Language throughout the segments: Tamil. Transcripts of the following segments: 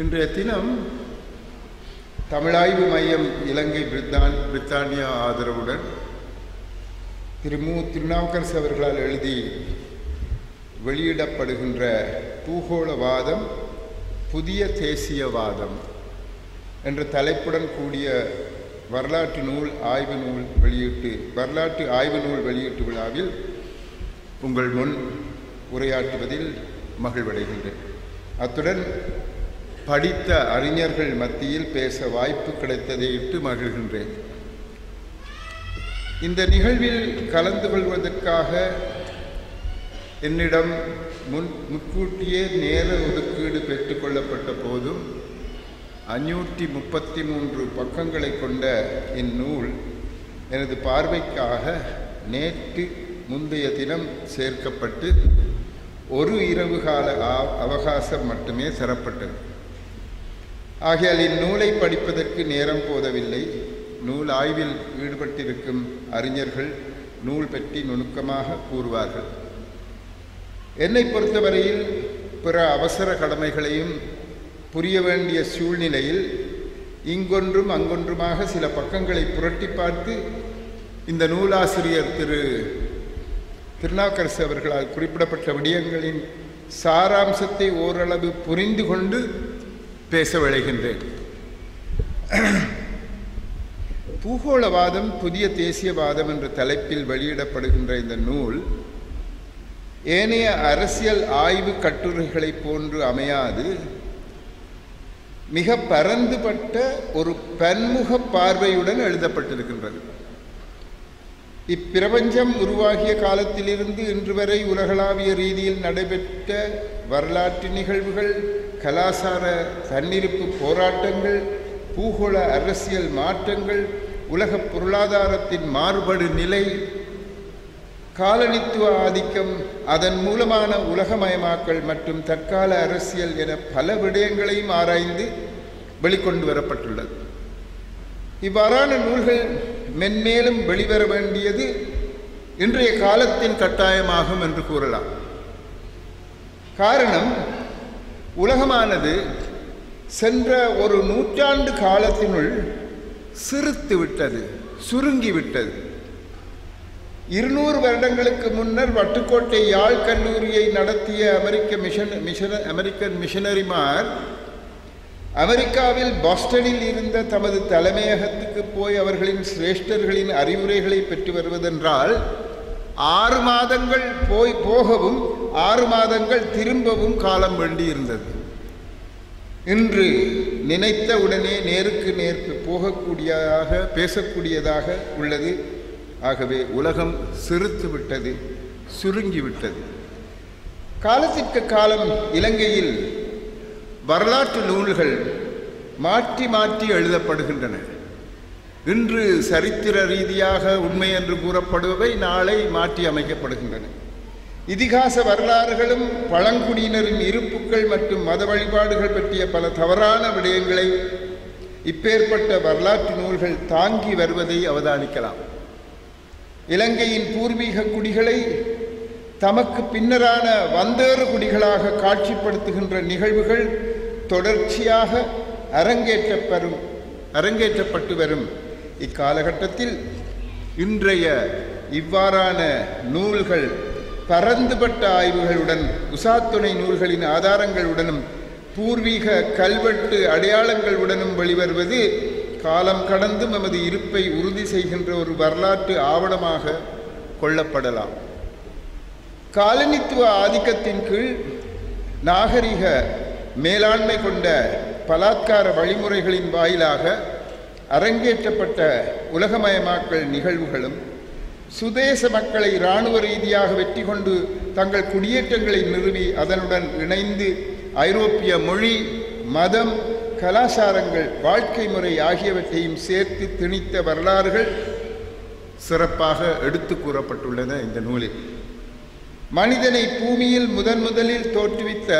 இன்றைய தினம் தமிழாய்வு மையம் இலங்கை பிரித்தானியா ஆதரவுடன் திரு மு. திருநாவுக்கரசு அவர்களால் எழுதி வெளியிடப்படுகின்ற பூகோளவாதம் புதிய தேசியவாதம் என்ற தலைப்புடன் கூடிய வரலாற்று ஆய்வு நூல் வெளியீட்டு விழாவில் உங்கள் முன் உரையாற்றுவதில் மகிழ்வடைகின்றேன். அத்துடன் படித்த அறிஞர்கள் மத்தியில் பேச வாய்ப்பு கிடைத்ததையிட்டு மகிழ்கின்றேன். இந்த நிகழ்வில் கலந்து கொள்வதற்காக என்னிடம் முன்கூட்டியே நேர ஒதுக்கீடு பெற்றுக்கொள்ளப்பட்ட போதும் 533 பக்கங்களை கொண்ட இந்நூல் எனது பார்வைக்காக நேற்று முந்தைய தினம் சேர்க்கப்பட்டு ஒரு இரவு கால அவகாசம் மட்டுமே தரப்பட்டது. ஆகையால் இந்நூலை படிப்பதற்கு நேரம் போதவில்லை. நூல் ஆய்வில் ஈடுபட்டிருக்கும் அறிஞர்கள் நூல் பற்றி நுணுக்கமாக கூறுவார்கள். என்னை பொறுத்தவரையில் பிற அவசர கடமைகளையும் புரிய வேண்டிய சூழ்நிலையில் இங்கொன்றும் அங்கொன்றுமாக சில பக்கங்களை புரட்டி பார்த்து இந்த நூலாசிரியர் திரு திருநாவுக்கரசு அவர்களால் குறிப்பிடப்பட்ட விடயங்களின் சாராம்சத்தை ஓரளவு புரிந்து கொண்டு பேச விளைகின்றேன். பூகோளவாதம் புதிய தேசியவாதம் என்ற தலைப்பில் வெளியிடப்படுகின்ற இந்த நூல் ஏனைய அரசியல் ஆய்வு கட்டுரைகளை போன்று அமையாது மிக பரந்துபட்ட ஒரு பன்முக பார்வையுடன் எழுதப்பட்டிருக்கின்றது. இப்பிரபஞ்சம் உருவாகிய காலத்திலிருந்து இன்று வரை உலகளாவிய ரீதியில் நடைபெற்ற வரலாற்று நிகழ்வுகள், கலாசார தன்னிருப்பு போராட்டங்கள், பூகோள அரசியல் மாற்றங்கள், உலக பொருளாதாரத்தின் மாறுபடு நிலை, காலனித்துவ ஆதிக்கம், அதன் மூலமான உலகமயமாக்கல் மற்றும் தற்கால அரசியல் என பல விடயங்களையும் ஆராய்ந்து வெளிக்கொண்டு வரப்பட்டுள்ளது. இவ்வாறான நூல்கள் மென்மேலும் வெளிவர வேண்டியது இன்றைய காலத்தின் கட்டாயமாகும் என்று கூறலாம். காரணம், உலகமானது சென்ற ஒரு நூற்றாண்டு காலத்தினுள் சிறுத்துவிட்டது, சுருங்கிவிட்டது. 200 வருடங்களுக்கு முன்னர் வட்டுக்கோட்டை யாழ் கல்லூரியை நடத்திய அமெரிக்கன் மிஷனரிமார் அமெரிக்காவில் பாஸ்டனில் இருந்த தமது தலைமையகத்துக்கு போய் அவர்களின் சிரேஷ்டர்களின் அறிவுரைகளை பெற்று வருவதென்றால் 6 மாதங்கள் போகவும் 6 மாதங்கள் திரும்பவும் காலம் வேண்டியிருந்தது. இன்று நினைத்த உடனே நேருக்கு நேர்க்கு போகக்கூடியதாக பேசக்கூடியதாக உள்ளது. ஆகவே உலகம் சிறுத்துவிட்டது, சுருங்கிவிட்டது. காலத்திற்கு காலம் இலங்கையில் வரலாற்று நூல்கள் மாற்றி மாற்றி எழுதப்படுகின்றன. இன்று சரித்திர ரீதியாக உண்மை என்று கூறப்படுபவை நாளை மாற்றி அமைக்கப்படுகின்றன. இதிகாச வரலாறுகளும் பழங்குடியினரின் இருப்புக்கள் மற்றும் மத வழிபாடுகள் பற்றிய பல தவறான விடயங்களை இப்பேற்பட்ட வரலாற்று நூல்கள் தாங்கி வருவதை அவதானிக்கலாம். இலங்கையின் பூர்வீக குடிகளை தமக்கு பின்னரான வந்தேறு குடிகளாக காட்சிப்படுத்துகின்ற நிகழ்வுகள் தொடர்ச்சியாக அரங்கேற்றப்பட்டு வரும் இக்காலகட்டத்தில் இன்றைய இவ்வாறான நூல்கள் பரந்துபட்ட ஆய்வுகளுடன், உசாத்துணை நூல்களின் ஆதாரங்களுடனும் பூர்வீக கல்வெட்டு அடையாளங்களுடனும் வெளிவருவது காலம் கடந்து நமது இருப்பை உறுதி செய்கின்ற ஒரு வரலாற்று ஆவணமாக கொள்ளப்படலாம். காலனித்துவ ஆதிக்கத்தின் கீழ் நாகரிக மேலாண்மை கொண்ட பலாத்கார வழிமுறைகளின் வாயிலாக அரங்கேற்றப்பட்ட உலகமயமாக்கல் நிகழ்வுகளும், சுதேச மக்களை இராணுவ ரீதியாக வெற்றி கொண்டு தங்கள் குடியேற்றங்களை நிறுவி அதனுடன் இணைந்து ஐரோப்பிய மொழி, மதம், கலாச்சாரங்கள், வாழ்க்கை முறை ஆகியவற்றையும் சேர்த்து திணித்த வரலாறுகள் சிறப்பாக எடுத்து கூறப்பட்டுள்ளன இந்த நூலில். மனிதனை பூமியில் முதலில் தோற்றுவித்த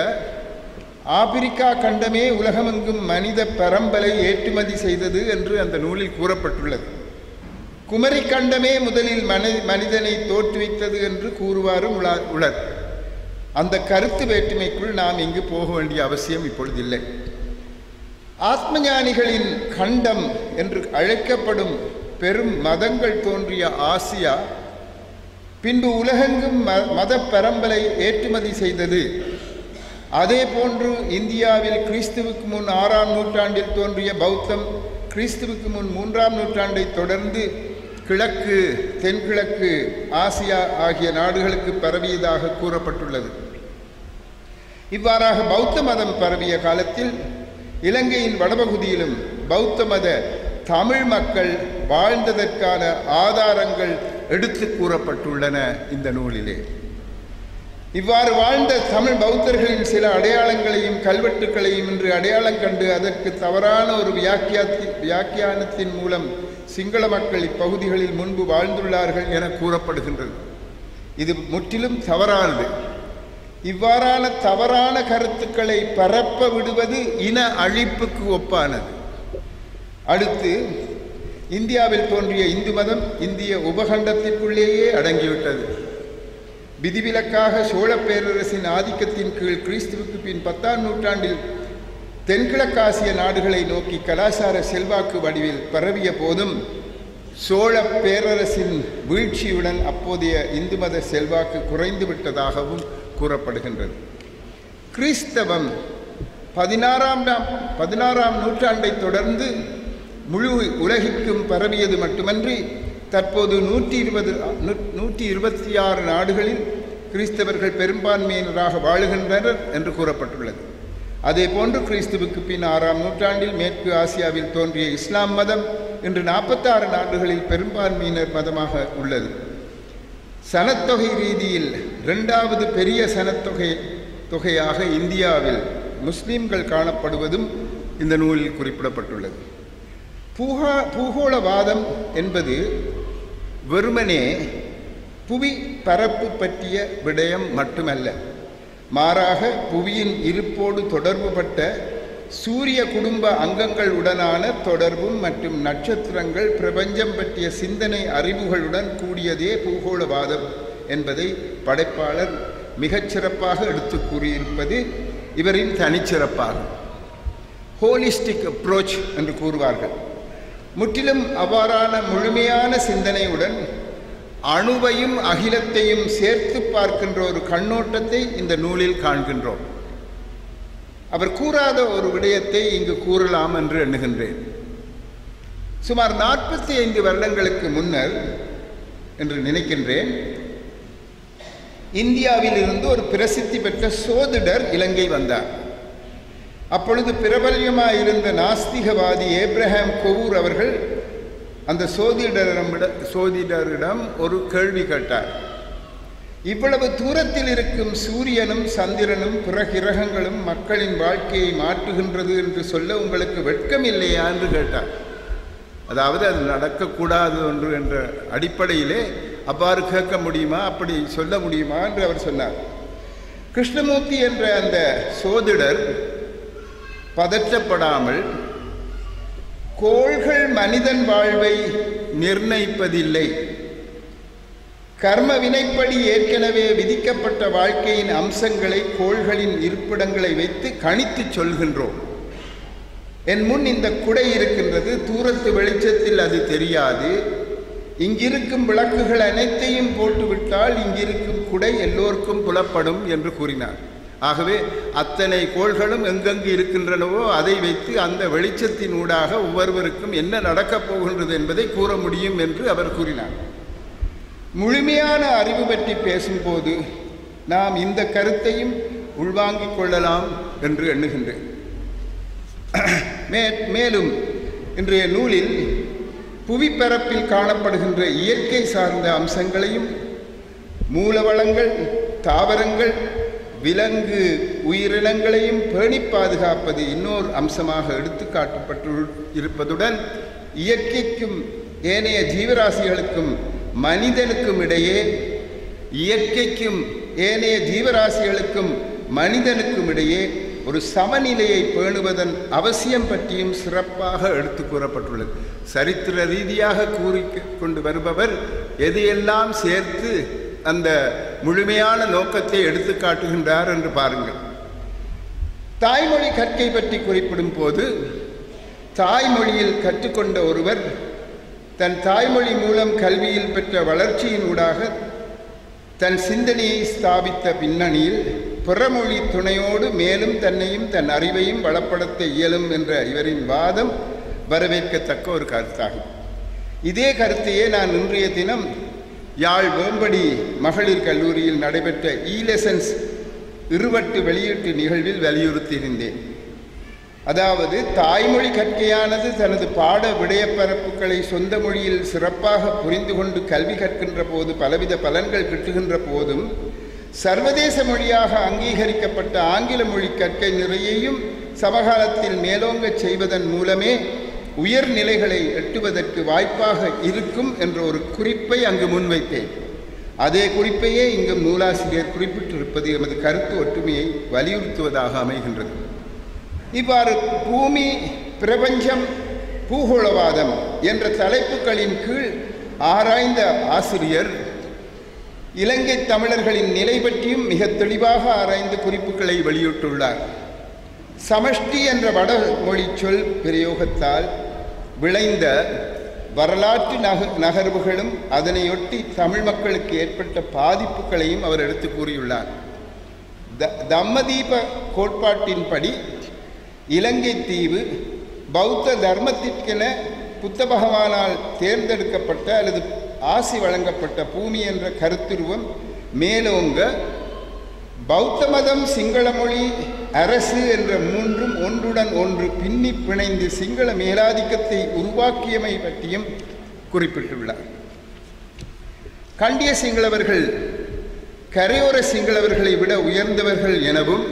ஆப்பிரிக்கா கண்டமே உலகமெங்கும் மனித பரம்பலை ஏற்றுமதி செய்தது என்று அந்த நூலில் கூறப்பட்டுள்ளது. குமரி கண்டமே முதலில் மனிதனை தோற்றுவித்தது என்று கூறுவாரும் உளர். அந்த கருத்து வேற்றுமைக்குள் நாம் இங்கு போக வேண்டிய அவசியம் இப்பொழுதில்லை. ஆத்மஞானிகளின் கண்டம் என்று அழைக்கப்படும் பெரும் மதங்கள் தோன்றிய ஆசியா பின்பு உலகெங்கும் மத பரம்பலை ஏற்றுமதி செய்தது. அதே போன்று இந்தியாவில் கிறிஸ்துவுக்கு முன் 6ஆம் நூற்றாண்டில் தோன்றிய பௌத்தம் கிறிஸ்துவுக்கு முன் 3ஆம் நூற்றாண்டை தொடர்ந்து கிழக்கு, தென்கிழக்கு ஆசியா ஆகிய நாடுகளுக்கு பரவியதாக கூறப்பட்டுள்ளது. இவ்வாறாக பௌத்த மதம் பரவிய காலத்தில் இலங்கையின் வடபகுதியிலும் பௌத்த மத தமிழ் மக்கள் வாழ்ந்ததற்கான ஆதாரங்கள் எடுத்து கூறப்பட்டுள்ளன இந்த நூலிலே. இவ்வாறு வாழ்ந்த தமிழ் பௌத்தர்களின் சில அடையாளங்களையும் கல்வெட்டுக்களையும் இன்று அடையாளம் கண்டு அதற்கு தவறான ஒரு வியாக்கியானத்தின் மூலம் சிங்கள மக்கள் இப்பகுதிகளில் முன்பு வாழ்ந்துள்ளார்கள் என கூறப்படுகின்றது. இது முற்றிலும் தவறானது. இவ்வாறான தவறான கருத்துக்களை பரப்ப விடுவது இன அழிப்புக்கு ஒப்பானது. அடுத்து, இந்தியாவில் தோன்றிய இந்து மதம் இந்திய உபகண்டத்திற்குள்ளேயே அடங்கிவிட்டது. விதிவிலக்காக சோழ பேரரசின் ஆதிக்கத்தின் கீழ் கிறிஸ்துவுக்கு பின் 10ஆம் நூற்றாண்டில் தென்கிழக்காசிய நாடுகளை நோக்கி கலாச்சார செல்வாக்கு வடிவில் பரவிய போதும் சோழ பேரரசின் வீழ்ச்சியுடன் அப்போதைய இந்து மத செல்வாக்கு குறைந்துவிட்டதாகவும் கூறப்படுகின்றது. கிறிஸ்தவம் 16ஆம் நூற்றாண்டை தொடர்ந்து முழு உலகிற்கும் பரவியது மட்டுமன்றி தற்போது 126 நாடுகளில் கிறிஸ்தவர்கள் பெரும்பான்மையினராக வாழுகின்றனர் என்று கூறப்பட்டுள்ளது. அதே போன்று கிறிஸ்துவுக்கு பின் 6ஆம் நூற்றாண்டில் மேற்கு ஆசியாவில் தோன்றிய இஸ்லாம் மதம் இன்று 46 நாடுகளில் பெரும்பான்மையினர் மதமாக உள்ளது. சனத்தொகை ரீதியில் 2வது பெரிய சனத்தொகையாக இந்தியாவில் முஸ்லிம்கள் காணப்படுவதும் இந்த நூலில் குறிப்பிடப்பட்டுள்ளது. பூகோளவாதம் என்பது வெறுமனே புவி பரப்பு பற்றிய விடயம் மட்டுமல்ல, மாறாக புவியின் இருப்போடு தொடர்புபட்ட சூரிய குடும்ப அங்கங்களுடனான தொடர்பும் மற்றும் நட்சத்திரங்கள், பிரபஞ்சம் பற்றிய சிந்தனை அறிவுகளுடன் கூடியதே பூகோளவாதம் என்பதை படைப்பாளர் மிகச்சிறப்பாக எடுத்து கூறியிருப்பது இவரின் தனிச்சிறப்பாகும். ஹோலிஸ்டிக் அப்ரோச் என்று கூறுவார்கள். முற்றிலும் அவ்வாறான முழுமையான சிந்தனையுடன் அணுவையும் அகிலத்தையும் சேர்த்து பார்க்கின்ற ஒரு கண்ணோட்டத்தை இந்த நூலில் காண்கின்றோம். அவர் கூறாத ஒரு விடயத்தை இங்கு கூறலாம் என்று எண்ணுகின்றேன். சுமார் 45 வருடங்களுக்கு முன்னர் என்று நினைக்கின்றேன், இந்தியாவில் இருந்து ஒரு பிரசித்தி பெற்ற சோதிடர் இலங்கை வந்தார். அப்பொழுது பிரபல்யமாயிருந்த நாஸ்திகவாதி ஏப்ரஹாம் கொவூர் அவர்கள் அந்த சோதிடரிடம் ஒரு கேள்வி கேட்டார். இவ்வளவு தூரத்தில் இருக்கும் சூரியனும் சந்திரனும் பிற கிரகங்களும் மக்களின் வாழ்க்கையை மாற்றுகின்றது என்று சொல்ல உங்களுக்கு வெட்கம் இல்லையா என்று கேட்டார். அதாவது அது நடக்கக்கூடாது ஒன்று என்ற அடிப்படையிலே அவ்வாறு கேட்க முடியுமா, அப்படி சொல்ல முடியுமா என்று அவர் சொன்னார். கிருஷ்ணமூர்த்தி என்ற அந்த சோதிடர் பதற்றப்படாமல், கோள்கள் மனிதன் வாழ்வை நிர்ணயிப்பதில்லை, கர்ம வினைப்படி ஏற்கனவே விதிக்கப்பட்ட வாழ்க்கையின் அம்சங்களை கோள்களின் இருப்பிடங்களை வைத்து கணித்து சொல்கின்றோம். என் முன் இந்த குடை இருக்கின்றது, தூரத்து வெளிச்சத்தில் அது தெரியாது, இங்கிருக்கும் விளக்குகள் அனைத்தையும் போட்டுவிட்டால் இங்கிருக்கும் குடை எல்லோருக்கும் புலப்படும் என்று கூறினார். ஆகவே அத்தனை கோள்களும் எங்கெங்கு இருக்கின்றனவோ அதை வைத்து அந்த வெளிச்சத்தின் ஊடாக ஒவ்வொருவருக்கும் என்ன நடக்கப் போகின்றது என்பதை கூற முடியும் என்று அவர் கூறினார். முழுமையான அறிவு பற்றி பேசும்போது நாம் இந்த கருத்தையும் உள்வாங்கிக் கொள்ளலாம் என்று எண்ணுகின்றேன். மேலும் இன்றைய நூலில் புவிப்பரப்பில் காணப்படுகின்ற இயற்கை சார்ந்த அம்சங்களையும் மூலவளங்கள், தாவரங்கள், விலங்கு உயிரினங்களையும் பேணி பாதுகாப்பது இன்னொரு அம்சமாக எடுத்துக்காட்டப்பட்டு இருப்பதுடன் இயற்கைக்கும் ஏனைய ஜீவராசிகளுக்கும் மனிதனுக்கும் இடையே, இயற்கைக்கும் ஏனைய ஜீவராசிகளுக்கும் மனிதனுக்கும் இடையே ஒரு சமநிலையை பேணுவதன் அவசியம் பற்றியும் சிறப்பாக எடுத்து கூறப்பட்டுள்ளது. சரித்திர ரீதியாக கூறிக்கொண்டு வருபவர் எதையெல்லாம் சேர்த்து அந்த முழுமையான நோக்கத்தை எடுத்து காட்டுகின்றார் என்று பாருங்கள். தாய்மொழி கற்கை பற்றி குறிப்பிடும் போது தாய்மொழியில் கற்றுக்கொண்ட ஒருவர் தன் தாய்மொழி மூலம் கல்வியில் பெற்ற வளர்ச்சியினூடாக தன் சிந்தனையை ஸ்தாபித்த பின்னணியில் பிறமொழி துணையோடு மேலும் தன்னையும் தன் அறிவையும் வளப்படுத்த இயலும் என்ற இவரின் வாதம் வரவேற்கத்தக்க ஒரு கருத்தாகும். இதே கருத்தையே நான் இன்றைய தினம் யாழ் வேம்படி மகளிர் கல்லூரியில் நடைபெற்ற இ-லெசன்ஸ் இருவட்டு வெளியீட்டு நிகழ்வில் வலியுறுத்தியிருந்தேன். அதாவது தாய்மொழி கற்கையானது தனது பாட விடயப்பரப்புகளை சொந்த மொழியில் சிறப்பாக புரிந்து கொண்டு கல்வி கற்கின்ற போது பலவித பலன்கள் கிட்டுகின்ற போதும் சர்வதேச மொழியாக அங்கீகரிக்கப்பட்ட ஆங்கில மொழி கற்கை நிறையையும் சமகாலத்தில் மேலோங்கச் செய்வதன் மூலமே உயர்நிலைகளை எட்டுவதற்கு வாய்ப்பாக இருக்கும் என்ற ஒரு குறிப்பை அங்கு முன்வைத்தேன். அதே குறிப்பையே இங்கும் நூலாசிரியர் குறிப்பிட்டிருப்பது எமது கருத்து ஒற்றுமையை வலியுறுத்துவதாக அமைகின்றது. இவ்வாறு பூமி, பிரபஞ்சம், பூகோளவாதம் என்ற தலைப்புகளின் கீழ் ஆராய்ந்த ஆசிரியர் இலங்கை தமிழர்களின் நிலை பற்றியும் மிக தெளிவாக ஆராய்ந்து குறிப்புகளை வெளியிட்டுள்ளார். சமஷ்டி என்ற வடமொழி சொல் பிரயோகத்தால் விளைந்த வரலாற்று நகர்வுகளும் அதனையொட்டி தமிழ் மக்களுக்கு ஏற்பட்ட பாதிப்புகளையும் அவர் எடுத்து கூறியுள்ளார். தம்மதீப கோட்பாட்டின்படி இலங்கை தீவு பௌத்த தர்மத்திற்கென புத்த பகவானால் தேர்ந்தெடுக்கப்பட்ட அல்லது ஆசி வழங்கப்பட்ட பூமி என்ற கருத்துருவம் மேலோங்க பௌத்த மதம், சிங்கள மொழி, அரசு என்ற மூன்றும் ஒன்றுடன் ஒன்று பின்னி பிணைந்து சிங்கள மேலாதிக்கத்தை உருவாக்கியமை பற்றியும் குறிப்பிட்டுள்ளார். கண்டிய சிங்களவர்கள் கரையோர சிங்களவர்களை விட உயர்ந்தவர்கள் எனவும்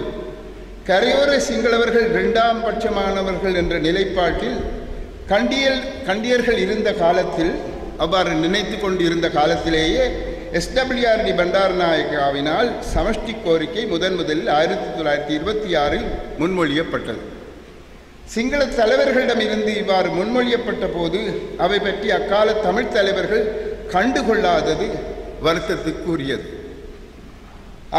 கரையோர சிங்களவர்கள் இரண்டாம் பட்சமானவர்கள் என்ற நிலைப்பாட்டில் கண்டியர்கள் இருந்த காலத்தில், அவ்வாறு நினைத்து கொண்டிருந்த காலத்திலேயே SWRD பண்டாரநாயக்காவினால் சமஷ்டி கோரிக்கை முதலில் 1926 முன்மொழியப்பட்டது. சிங்கள தலைவர்களிடமிருந்து இவ்வாறு முன்மொழியப்பட்ட போது அவை பற்றி அக்கால தமிழ் தலைவர்கள் கண்டுகொள்ளாதது வருத்தத்துக்குரியது.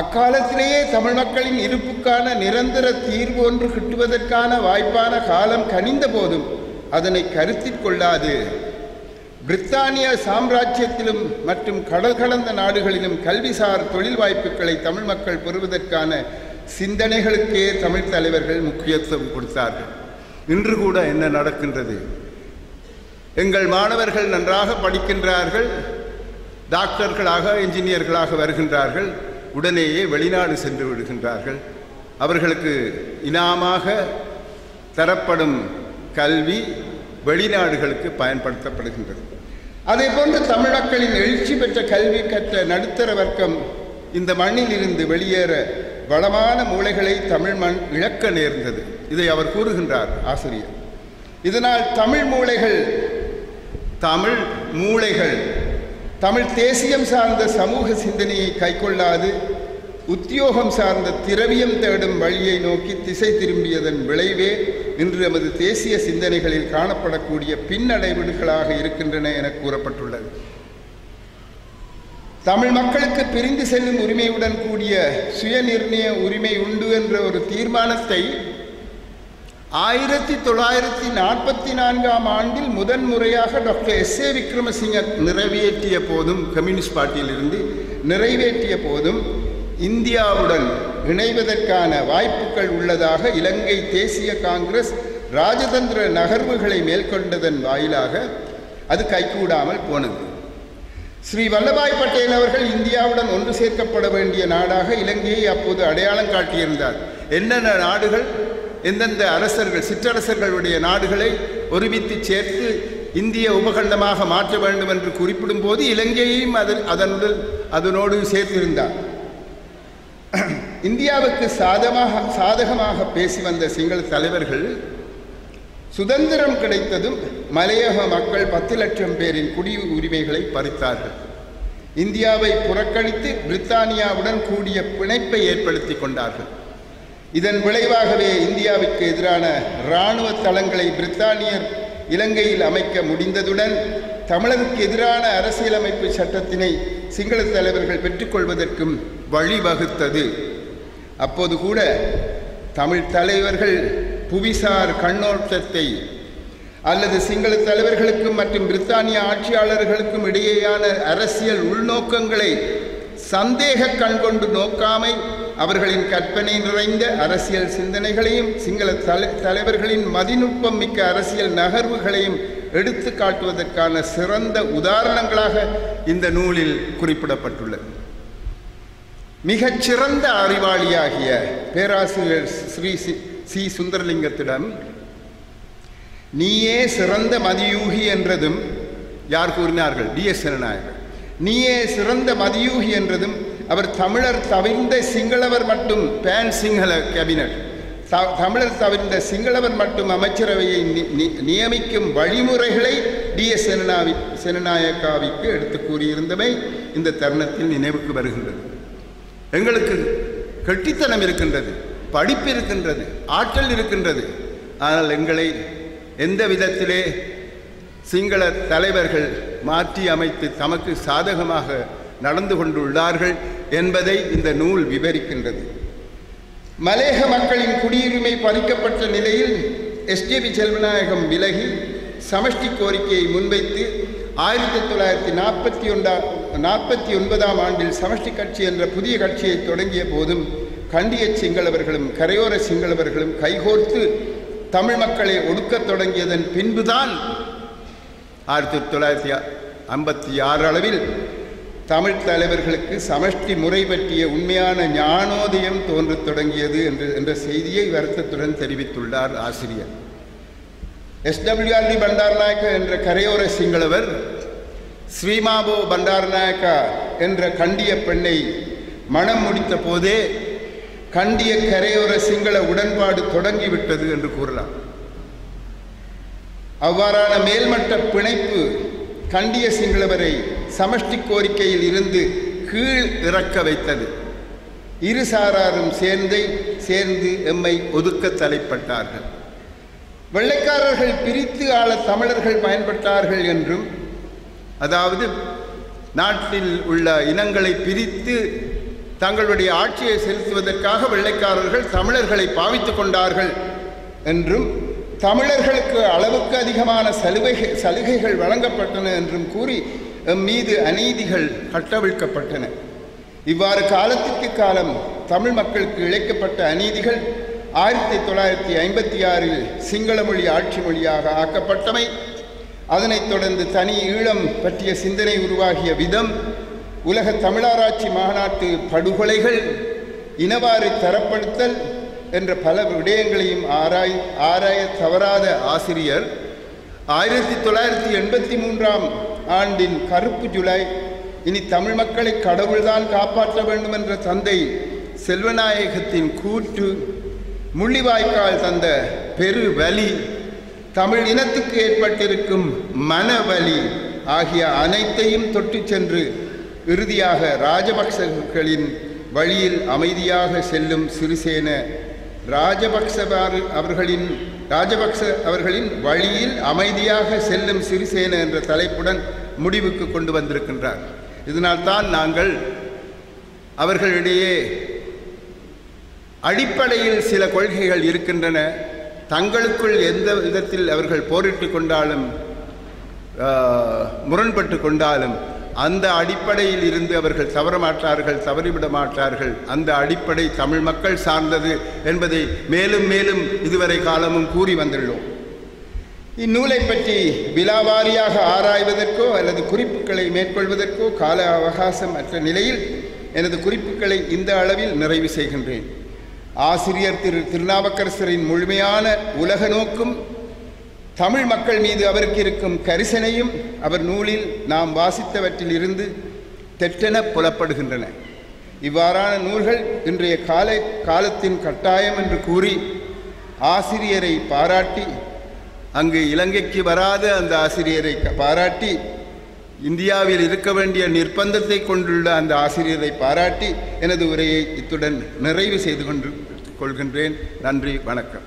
அக்காலத்திலேயே தமிழ் மக்களின் இருப்புக்கான நிரந்தர தீர்வு ஒன்று கிட்டுவதற்கான வாய்ப்பான காலம் கனிந்த போதும் அதனை கருத்தில் கொள்ளாது பிரித்தானிய சாம்ராஜ்யத்திலும் மற்றும் கடல் கடந்த நாடுகளிலும் கல்விசார் தொழில் வாய்ப்புகளை தமிழ் மக்கள் பெறுவதற்கான சிந்தனைகளுக்கே தமிழ் தலைவர்கள் முக்கியத்துவம் கொடுத்தார்கள். இன்று கூட என்ன நடக்கின்றது? எங்கள் மாணவர்கள் நன்றாக படிக்கின்றார்கள், டாக்டர்களாக, என்ஜினியர்களாக வருகின்றார்கள், உடனேயே வெளிநாடு சென்று விடுகின்றார்கள். அவர்களுக்கு இனாமாக தரப்படும் கல்வி வெளிநாடுகளுக்கு பயன்படுத்தப்படுகின்றது. அதே போன்று தமிழ் மக்களின் எழுச்சி பெற்ற கல்வி கற்ற நடுத்தர வர்க்கம் இந்த மண்ணில் இருந்து வெளியேற வளமான மூளைகளை தமிழ் மண் இழக்க நேர்ந்தது. இதை அவர் கூறுகின்றார் ஆசிரியர். இதனால் தமிழ் மூளைகள் தமிழ் தேசியம் சார்ந்த சமூக சிந்தனையை கைக்கொள்ளாது உத்தியோகம் சார்ந்த திரவியம் தேடும் வழியை நோக்கி திசை திரும்பியதன் விளைவே இன்று நமது தேசிய சிந்தனைகளில் காணப்படக்கூடிய பின்னடைவுகளாக இருக்கின்றன என கூறப்பட்டுள்ளது. தமிழ் மக்களுக்கு பிரிந்து செல்லும் உரிமையுடன் கூடிய சுயநிர்ணய உரிமை உண்டு என்ற ஒரு தீர்மானத்தை 1944 ஆண்டில் முதன்முறையாக டாக்டர் S.A. விக்ரமசிங்க நிறைவேற்றிய போதும், கம்யூனிஸ்ட் பார்ட்டியிலிருந்து நிறைவேற்றிய போதும் இந்தியாவுடன் இணைவதற்கான வாய்ப்புகள் உள்ளதாக இலங்கை தேசிய காங்கிரஸ் ராஜதந்திர நகர்வுகளை மேற்கொண்டதன் வாயிலாக அது கைகூடாமல் போனது. ஸ்ரீ வல்லபாய் பட்டேல் அவர்கள் இந்தியாவுடன் ஒன்று சேர்க்கப்பட வேண்டிய நாடாக இலங்கையை அப்போது அடையாளம் காட்டியிருந்தார். என்னென்ன நாடுகள், எந்தெந்த அரசர்கள், சிற்றரசர்களுடைய நாடுகளை ஒருமித்து சேர்த்து இந்திய உபகண்டமாக மாற்ற வேண்டும் என்று குறிப்பிடும் போது இலங்கையையும் அதனோடு சேர்த்திருந்தார். இந்தியாவுக்கு சாதகமாக பேசி வந்த சிங்கள தலைவர்கள் சுதந்திரம் கிடைத்ததும் மலையக மக்கள் 10 லட்சம் பேரின் குடி உரிமைகளை பறித்தார்கள். இந்தியாவை புறக்கணித்து பிரித்தானியாவுடன் கூடிய பிணைப்பை ஏற்படுத்தி கொண்டார்கள். இதன் விளைவாகவே இந்தியாவுக்கு எதிரான இராணுவ தளங்களை பிரித்தானியர் இலங்கையில் அமைக்க முடிந்ததுடன் தமிழருக்கு எதிரான அரசியலமைப்பு சட்டத்தினை சிங்கள தலைவர்கள் பெற்றுக்கொள்வதற்கும் வழிவகுத்தது. அப்போது கூட தமிழ் தலைவர்கள் புவிசார் கண்ணோட்டத்தை அல்லது சிங்கள தலைவர்களுக்கும் மற்றும் பிரித்தானிய ஆட்சியாளர்களுக்கும் இடையேயான அரசியல் உள்நோக்கங்களை சந்தேக கண்கொண்டு நோக்காமை அவர்களின் கற்பனை நிறைந்த அரசியல் சிந்தனைகளையும் சிங்கள தலைவர்களின் மதிநுட்பம் மிக்க அரசியல் நகர்வுகளையும் எடுத்து காட்டுவதற்கான சிறந்த உதாரணங்களாக இந்த நூலில் குறிப்பிடப்பட்டுள்ளது. மிகச்சிறந்த அறிவாளியாகிய பேராசிரியர் ஸ்ரீ சி சுந்தரலிங்கத்திடம் நீயே சிறந்த மதியூகி என்றதும் யார் கூறினார்கள்? டி.எஸ். சேனநாயகர். நீயே சிறந்த மதியூகி என்றதும் அவர் தமிழர் தவிர்ந்த சிங்களவர் மட்டும் பேன் சிங்கள கேபினட் தமிழர் தவிர்ந்த சிங்களவர் மட்டும் அமைச்சரவையை நியமிக்கும் வழிமுறைகளை டி.எஸ். சேனநாயக்காவிற்கு எடுத்து கூறியிருந்தமை இந்த தருணத்தில் நினைவுக்கு வருகின்றது. எங்களுக்கு கெட்டித்தனம் இருக்கின்றது, படிப்பு இருக்கின்றது, ஆற்றல் இருக்கின்றது. ஆனால் எங்களை எந்த விதத்திலே சிங்கள தலைவர்கள் மாற்றி அமைத்து தமக்கு சாதகமாக நடந்து கொண்டுள்ளார்கள் என்பதை இந்த நூல் விவரிக்கின்றது. மலேக மக்களின் குடியுரிமை பறிக்கப்பட்ட நிலையில் எஸ்.ஜே.பி. செல்வநாயகம் விலகி சமஷ்டி கோரிக்கையை முன்வைத்து 1949ஆம் ஆண்டில் சமஷ்டி கட்சி என்ற புதிய கட்சியை தொடங்கிய போதும் கண்டிய சிங்களவர்களும் கரையோர சிங்களவர்களும் கைகோர்த்து தமிழ் மக்களை ஒடுக்கத் தொடங்கியதன் பின்புதான் 1956 அளவில் தமிழ் தலைவர்களுக்கு சமஷ்டி முறை பற்றிய உண்மையான ஞானோதயம் தோன்றத் தொடங்கியது என்ற செய்தியை வருத்தத்துடன் தெரிவித்துள்ளார் ஆசிரியர். எஸ்.டபிள்யூ.ஆர்.டி. பண்டாரநாயக்க என்ற கரையோர சிங்களவர் ஸ்ரீமாபோ பண்டாரநாயக்க என்ற கண்டிய பெண்ணை மணம் முடித்த போதே கண்டிய கரையோர சிங்கள உடன்பாடு தொடங்கிவிட்டது என்று கூறலாம். அவ்வாறான மேல்மட்ட பிணைப்பு கண்டிய சிங்களவரை சமஷ்டி கோரிக்கையில் இருந்து கீழ் இறக்க வைத்தது. இரு சாராரும் சேர்ந்து எம்மை ஒதுக்க தலைப்பட்டார்கள். வெள்ளைக்காரர்கள் பிரித்து ஆள தமிழர்கள் பயன்பட்டார்கள் என்றும், அதாவது நாட்டில் உள்ள இனங்களை பிரித்து தங்களுடைய ஆட்சியை செலுத்துவதற்காக வெள்ளைக்காரர்கள் தமிழர்களை பாவித்துக் கொண்டார்கள் என்றும், தமிழர்களுக்கு அளவுக்கு அதிகமான சலுகைகள் வழங்கப்பட்டன என்றும் கூறி மீது அநீதிகள் கட்டவிழ்க்கப்பட்டன. இவ்வாறு காலத்திற்கு காலம் தமிழ் மக்களுக்கு இழைக்கப்பட்ட அநீதிகள் 1956இல் சிங்கள மொழி ஆட்சி மொழியாக ஆக்கப்பட்டமை, அதனைத் தொடர்ந்து தனி ஈழம் பற்றிய சிந்தனை உருவாகிய விதம், உலக தமிழாராய்ச்சி மாநாட்டு படுகொலைகள், இனவாரி தரப்படுத்தல் என்ற பல விடயங்களையும் ஆராய தவறாத ஆசிரியர் 1983ஆம் ஆண்டின் கருப்பு ஜூலை, இனி தமிழ் மக்களை கடவுள்தான் காப்பாற்ற வேண்டும் என்ற தந்தை செல்வநாயகத்தின் கூற்று, முள்ளிவாய்க்கால் தந்த பெரு வலி, தமிழ் இனத்துக்கு ஏற்பட்டிருக்கும் மனவலி ஆகிய அனைத்தையும் தொட்டு சென்று இறுதியாக ராஜபக்சர்களின் வழியில் அமைதியாக செல்லும் சிறிசேன ராஜபக்ச அவர்களின் வழியில் அமைதியாக செல்லும் சிறிசேன என்ற தலைப்புடன் முடிவுக்கு கொண்டு வந்திருக்கின்றார். இதனால்தான் நாங்கள் அவர்களிடையே அடிப்படையில் சில கொள்கைகள் இருக்கின்றன, தங்களுக்குள் எந்த விதத்தில் அவர்கள் போரிட்டு கொண்டாலும் முரண்பட்டு கொண்டாலும் அந்த அடிப்படையில் இருந்து அவர்கள் தவறமாட்டார்கள், தவறிவிட மாட்டார்கள். அந்த அடிப்படை தமிழ் மக்கள் சார்ந்தது என்பதை மேலும் மேலும் இதுவரை காலமும் கூறி வந்துள்ளோம். இந்நூலை பற்றி விலாவாரியாக ஆராய்வதற்கோ அல்லது குறிப்புகளை மேற்கொள்வதற்கோ கால அவகாசம் அற்ற நிலையில் எனது குறிப்புகளை இந்த அளவில் நிறைவு செய்கின்றேன். ஆசிரியர் திருநாவுக்கரசரின் முழுமையான உலக நோக்கும் தமிழ் மக்கள் மீது அவருக்கு இருக்கும் கரிசனையும் அவர் நூலில் நாம் வாசித்தவற்றில் இருந்து தெற்றென புலப்படுகின்றன. இவ்வாறான நூல்கள் இன்றைய காலத்தின் கட்டாயம் என்று கூறி ஆசிரியரை பாராட்டி, அங்கு இலங்கைக்கு வராத அந்த ஆசிரியரை பாராட்டி, இந்தியாவில் இருக்க வேண்டிய நிர்பந்தத்தை கொண்டுள்ள அந்த ஆசிரியரை பாராட்டி எனது உரையை இத்துடன் நிறைவு செய்து கொள்கின்றேன். நன்றி, வணக்கம்.